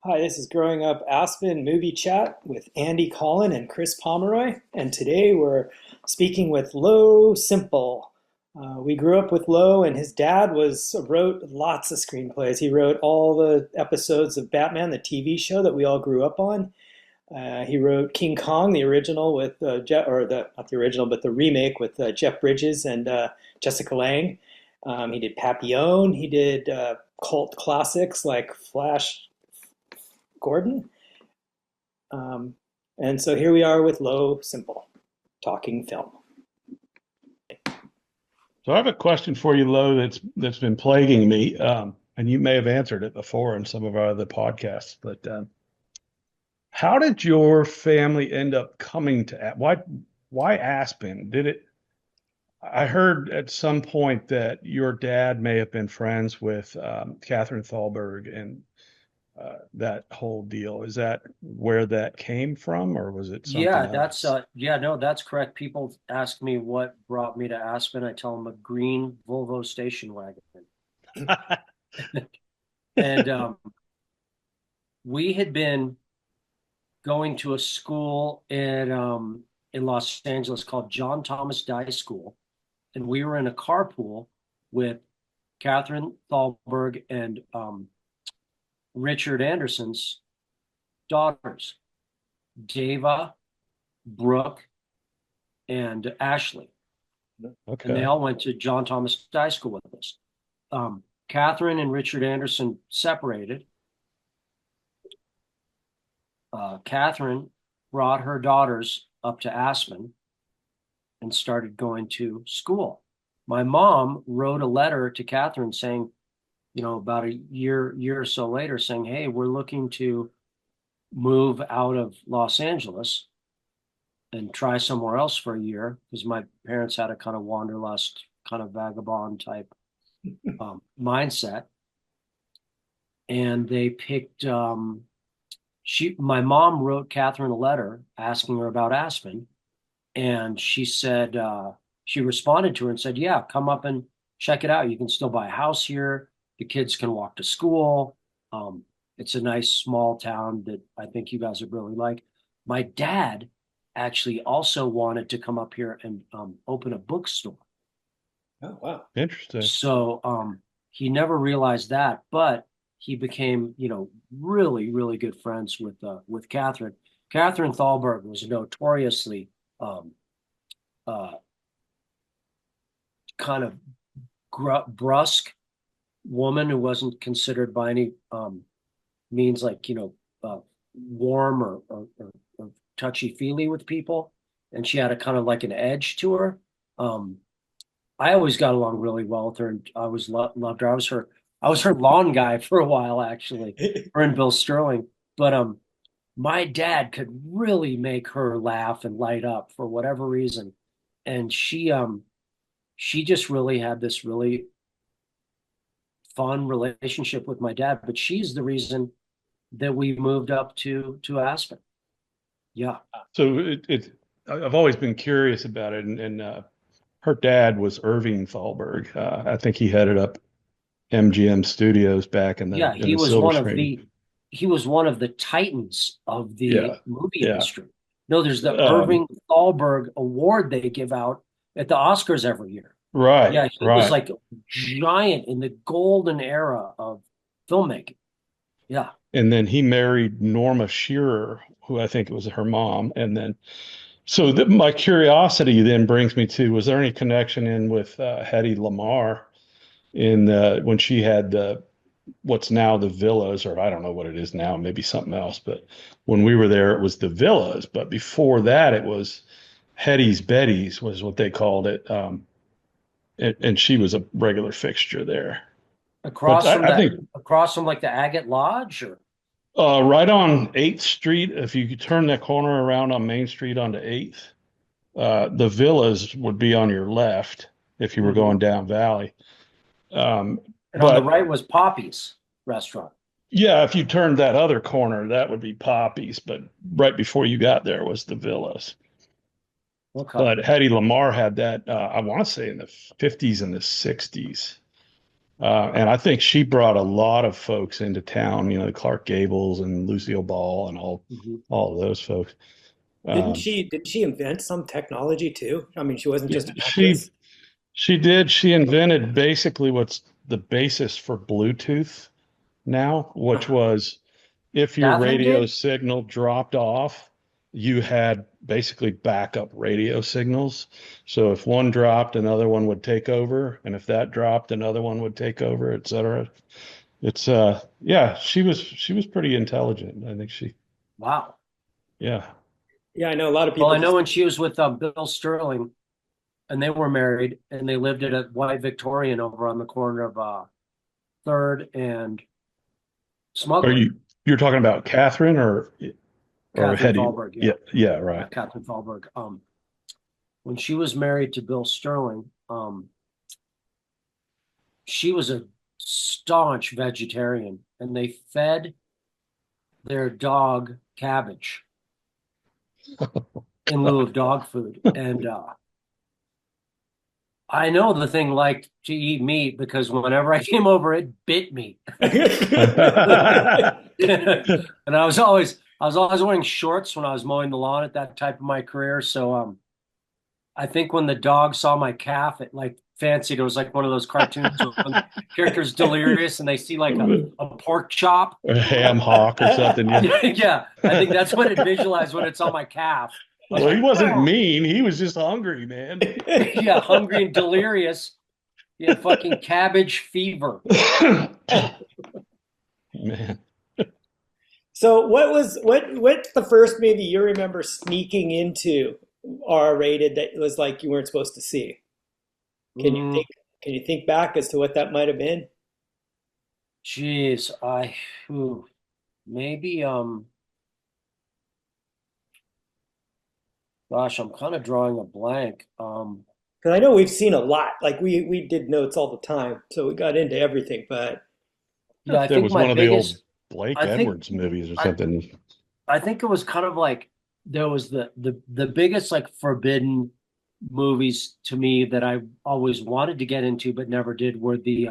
Hi, this is Growing Up Aspen Movie Chat with Andy Collin and Chris Pomeroy. And today we're speaking with Lo Semple. We grew up with Lo, and his dad wrote lots of screenplays. He wrote all the episodes of Batman, the TV show that we all grew up on. He wrote King Kong, the original with not the original, but the remake with Jeff Bridges and Jessica Lange. He did Papillon. He did cult classics like Flash Gordon. Um, and so here we are with Lo Semple, talking film. So I have a question for you, Lo, that's been plaguing me, and you may have answered it before in some of our other podcasts. But how did your family end up coming to why Aspen? Did it? I heard at some point that your dad may have been friends with Catherine Thalberg and that whole deal. Is that where that came from, or was it something Yeah, that's else? no, that's correct. People ask me what brought me to Aspen. I tell them a green Volvo station wagon. And we had been going to a school in Los Angeles called John Thomas Dye School, and we were in a carpool with Catherine Thalberg and Richard Anderson's daughters, Dava, Brooke, and Ashley. And they Okay. all went to John Thomas High School with us. Catherine and Richard Anderson separated. Catherine brought her daughters up to Aspen and started going to school. My mom wrote a letter to Catherine saying, about a year or so later, saying, "Hey, we're looking to move out of Los Angeles and try somewhere else for a year," because my parents had a kind of wanderlust, kind of vagabond type mindset. And they picked, my mom wrote Catherine a letter asking her about Aspen. And she said, she responded to her and said, "Yeah, come up and check it out. You can still buy a house here. The kids can walk to school. It's a nice small town that I think you guys would really like." My dad actually also wanted to come up here and open a bookstore. Oh, wow. Interesting. So he never realized that, but he became, really, really good friends with Catherine. Catherine Thalberg was notoriously um, uh, kind of brusque woman who wasn't considered by any means like, warm or touchy feely with people. And she had a kind of like an edge to her. Um, I always got along really well with her, and I always loved her. I was her lawn guy for a while, actually, her and Bill Sterling. But my dad could really make her laugh and light up for whatever reason, and she just really had this really fun relationship with my dad. But she's the reason that we moved up to Aspen. Yeah, So I've always been curious about it, and her dad was Irving Thalberg. I think he headed up MGM Studios back in the yeah, Silver Screen. he was one of the titans of the Yeah, movie yeah. industry. No, there's the Um, Irving Thalberg Award they give out at the Oscars every year. right, Yeah, he was right. like giant in the golden era of filmmaking. Yeah. And then he married Norma Shearer, who I think was her mom. And then, so my curiosity then brings me to, was there any connection in with Hedy Lamarr in when she had what's now the villas, or I don't know what it is now, maybe something else. But when we were there, it was the villas. But before that, it was Hetty's Betty's was what they called it. And she was a regular fixture there. But I think Across from like the Agate Lodge or right on 8th Street, if you could turn that corner around on Main Street onto 8th, the villas would be on your left if you were Mhm. going down Valley. Um, And on the but right was Poppy's restaurant. yeah, if you turned that other corner, that would be Poppy's. But right before you got there was the villas. Okay. But Hedy Lamarr had that, I want to say in the 50s and the 60s. And I think she brought a lot of folks into town, the Clark Gables and Lucille Ball and Mhm. all of those folks. Didn't Um, she invent some technology too? I mean, she wasn't just an she actress. she did. She invented basically what's the basis for Bluetooth now, which was if your Catherine radio did? signal dropped off, you had basically backup radio signals. So if one dropped, another one would take over, and if that dropped, another one would take over, et cetera. It's yeah, she was pretty intelligent. I think Wow. yeah. Yeah, I know a lot of Well, people I know just when she was with Bill Sterling and they were married and they lived at a White Victorian over on the corner of Third and Are Smuggler. you're talking about Catherine or Catherine Hetty? Fallberg, yeah. Yeah, yeah, Yeah, right. Catherine Fallberg. When she was married to Bill Sterling, she was a staunch vegetarian and they fed their dog cabbage in lieu of dog food. And I know the thing liked to eat meat because whenever I came over, it bit me. And I was always wearing shorts when I was mowing the lawn at that type of my career. So I think when the dog saw my calf, it like fancied it was like one of those cartoons when the character's delirious and they see like a pork chop. A ham hock or something. Yeah. Yeah, I think that's what it visualized when it saw my calf. I was Well, he like, wasn't oh, mean. He was just hungry, man. yeah, hungry and delirious. He had fucking cabbage fever. Man. So what's the first movie you remember sneaking into R-rated that was like you weren't supposed to see? Can you Mm, think can you think back as to what that might have been? Jeez, maybe gosh, I'm kind of drawing a blank. Because I know we've seen a lot. Like we did notes all the time, so we got into everything. But I wonder Yeah, I if that think was my one of the old biggest, Blake I think, Edwards movies or I, something. I think it was kind of like there was the biggest like forbidden movies to me that I always wanted to get into but never did were the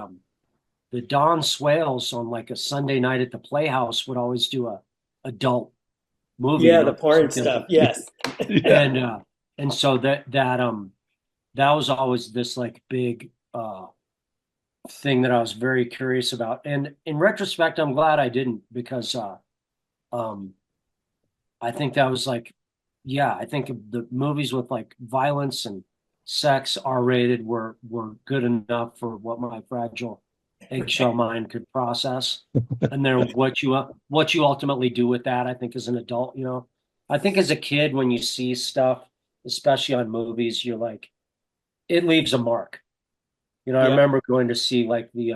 Don Swales on like a Sunday night at the Playhouse would always do a adult movie, yeah, the porn something stuff. Yes. Yeah. and so that was always this like big thing that I was very curious about. And in retrospect, I'm glad I didn't because um I think that was like yeah, I think the movies with like violence and sex R-rated were good enough for what my fragile eggshell mind could process. And then what you ultimately do with that, I think as an adult, I think as a kid when you see stuff, especially on movies, you're like it leaves a mark. I Yeah. remember going to see like the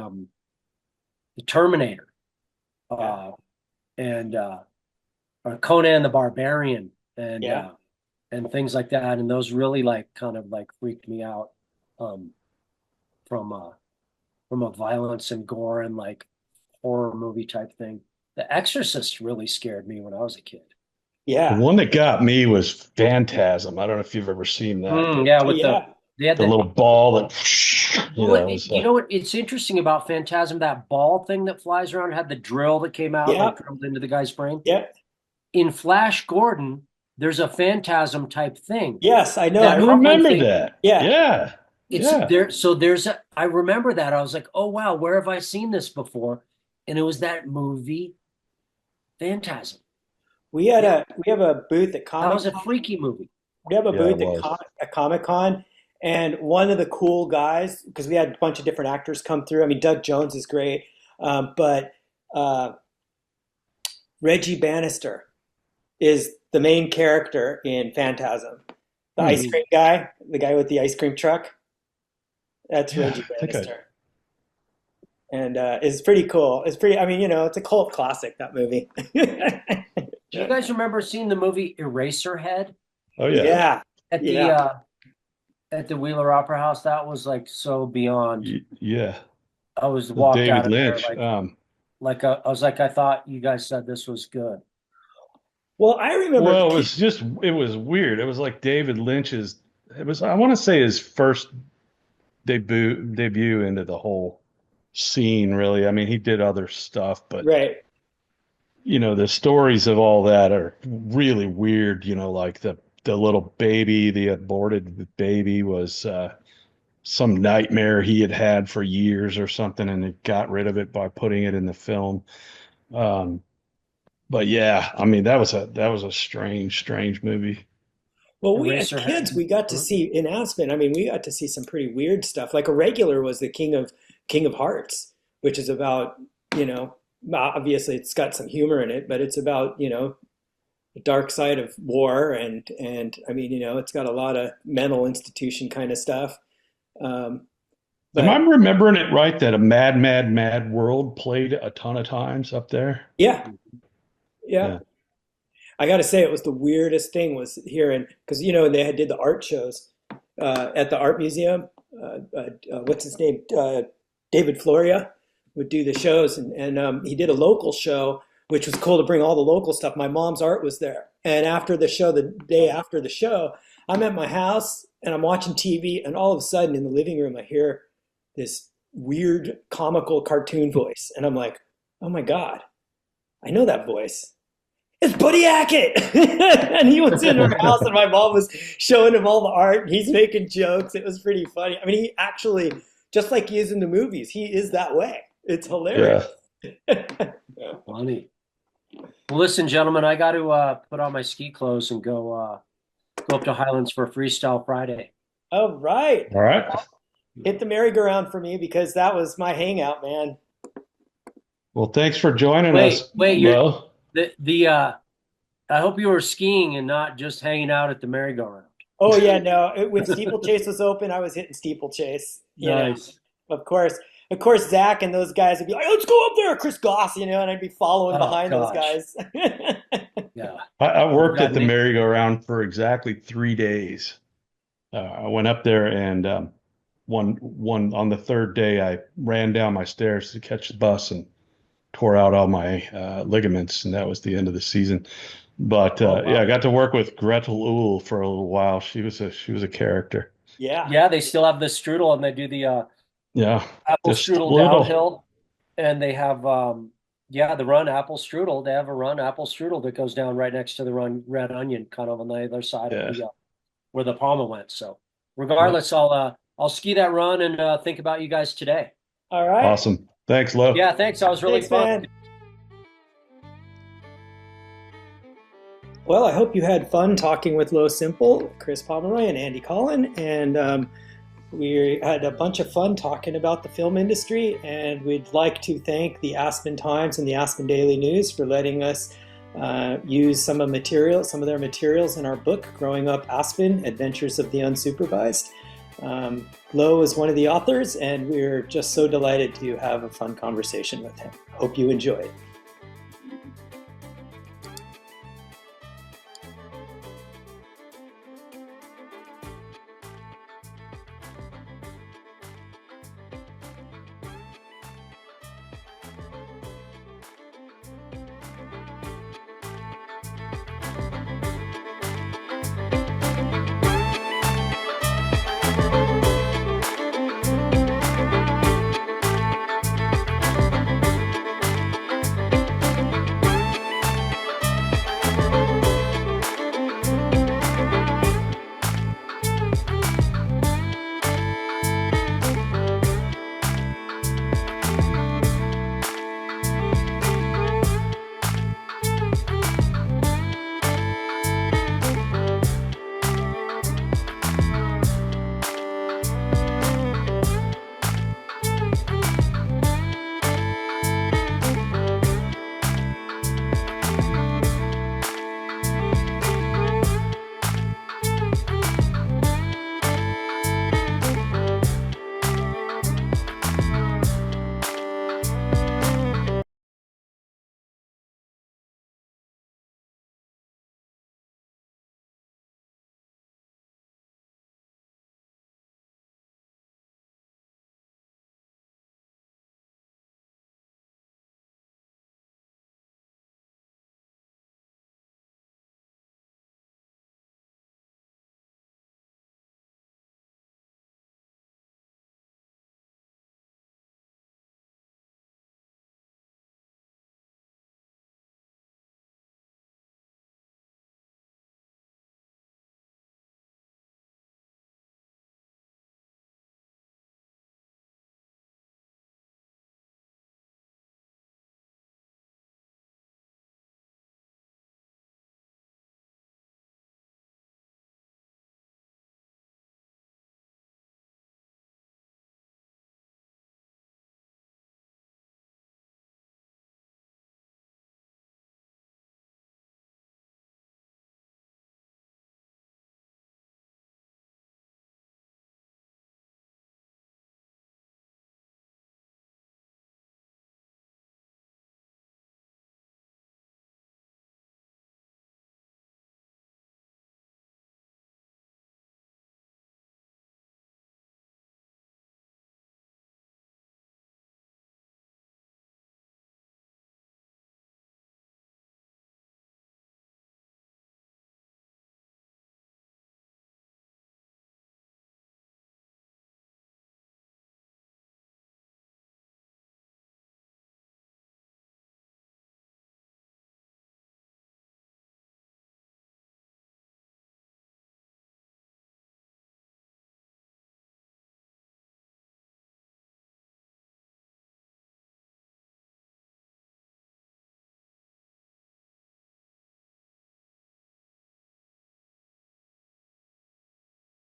Terminator, Yeah. uh, and or Conan the Barbarian, and Yeah. uh, and things like that, and those really like kind of like freaked me out um, from a violence and gore and like horror movie type thing. The Exorcist really scared me when I was a kid. The Yeah. one that got me was Phantasm. I don't know if you've ever seen that, but Yeah, Oh, with yeah. they had the the little ball that, well, was you know what? It's interesting about Phantasm. That ball thing that flies around had the drill that came out, Yeah. like drilled into the guy's brain. Yeah. In Flash Gordon, there's a Phantasm type thing Yes, I know. I I that remember. when remember they that. Yeah. Yeah. it's Yeah. there. So I remember that. I was like, oh wow, where have I seen this before? And it was that movie Phantasm. Yeah, We have a booth at that Comic was a freaky movie. we have a Yeah, it booth was. At Comic Con, and one of the cool guys, because we had a bunch of different actors come through. I mean, Doug Jones is great, but uh, Reggie Bannister is the main character in Phantasm. The Hmm. ice cream guy, the guy with the ice cream truck, that's Yeah, Reggie I think I Bannister. And it's pretty cool. It's pretty, I mean, it's a cult classic, that movie. Do you guys remember seeing the movie Eraserhead oh yeah. Yeah, at the yeah. uh at the Wheeler Opera House? That was like so beyond. Yeah. I was With walked out David of there Lynch. I was like I thought you guys said this was good. Well, I remember, Well, it was weird. It was like David Lynch's, I want to say his first debut into the whole scene, really. I mean, he did other stuff, but Right. the stories of all that are really weird. Like the little baby, the aborted baby was some nightmare he had had for years or something, and they got rid of it by putting it in the film. Um, but yeah, I mean, that was a strange movie. Well, we as kids, Eraserhead. we got to see in Aspen. I mean, we got to see some pretty weird stuff. Like a regular was the King of Hearts, which is about, obviously it's got some humor in it, but it's about, the dark side of war and I mean, it's got a lot of mental institution kind of stuff. Um, Am I but remembering it right that a Mad, Mad, Mad World played a ton of times up there? yeah, yeah. Yeah. I got to say, it was the weirdest thing was hearing because they had did the art shows at the art museum. What's his name? David Floria would do the shows, and he did a local show, which was cool to bring all the local stuff. My mom's art was there, and after the show, the day after the show, I'm at my house and I'm watching TV, and all of a sudden in the living room, I hear this weird comical cartoon voice, and I'm like, oh my God, I know that voice. It's Buddy Hackett. And he was in our house and my mom was showing him all the art. And he's making jokes. It was pretty funny. I mean, he actually, just like he is in the movies, he is that way. It's hilarious. Funny. Well, listen, gentlemen, I got to put on my ski clothes and go up to Highlands for Freestyle Friday. All right. All right. Hit the merry-go-round for me because that was my hangout, man. Well, thanks for joining us. Wait, Lo. I hope you were skiing and not just hanging out at the merry-go-round. Oh yeah, no. When Steeplechase was open, I was hitting Steeplechase. Nice. Of course, Zach and those guys would be like, "Let's go up there, Chris Goss," and I'd be following behind those guys. Yeah. I worked at the merry-go-round for exactly 3 days. I went up there and one on the third day, I ran down my stairs to catch the bus and tore out all my ligaments, and that was the end of the season. But Oh, wow. yeah, I got to work with Gretel Uhl for a little while. She was a character. Yeah. Yeah, they still have the strudel, and they do the Yeah, apple just strudel little. downhill, and they have the run apple strudel. They have a run apple strudel that goes down right next to the run red onion, kind of on the other side of the where the Palma went. So regardless, I'll ski that run and think about you guys today. All right. Awesome. Thanks, Lo. Yeah, thanks. That was really fun. Man. Well, I hope you had fun talking with Lo Semple, Chris Pomeroy, and Andy Collin. And we had a bunch of fun talking about the film industry. And we'd like to thank the Aspen Times and the Aspen Daily News for letting us use some of their materials in our book, Growing Up Aspen, Adventures of the Unsupervised. Lo is one of the authors, and we're just so delighted to have a fun conversation with him. Hope you enjoyed.